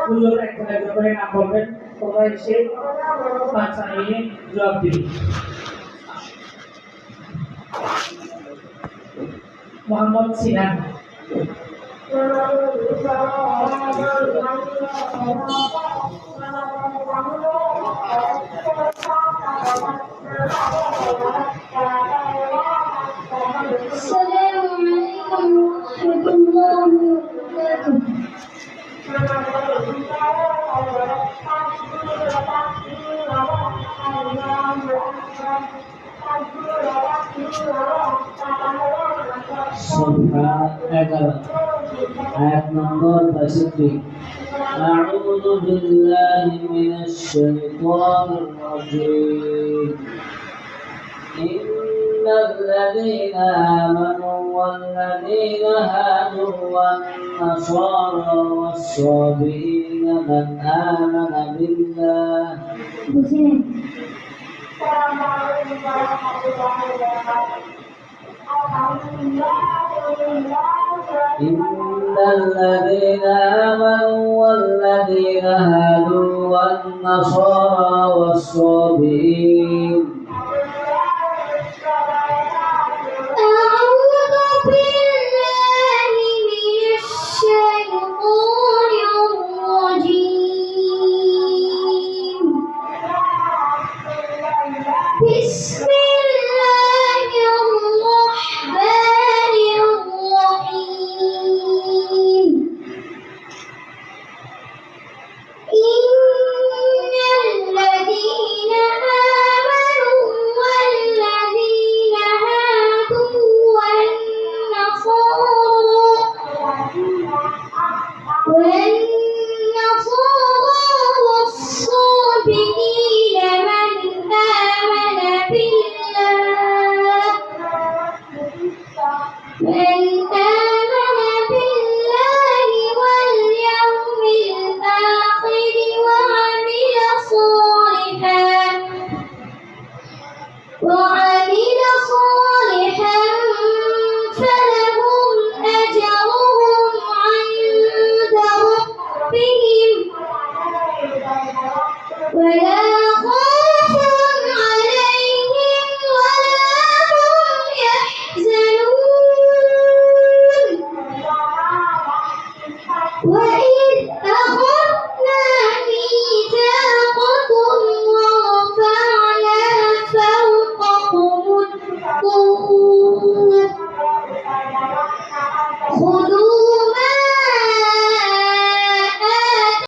হুজুর একজন একজন করে নাম বলবেন, তোমরা এসে বাচ্চা নিয়ে জবাব দিবে। মোহাম্মদ সিনান, সূরা 11 আয়াত নম্বর 62 আউযু বিল্লাহি মিনাশ শাইতানির রাজীম ইন্নাল লাযীনা আমানু ওয়াল লাযীনা হাদু ওয়ান নাসারা ওয়াস-সাবিঈনা মান আমানা বিল্লাহি إن الذين آمنوا والذين هادوا والنصارى والصابئين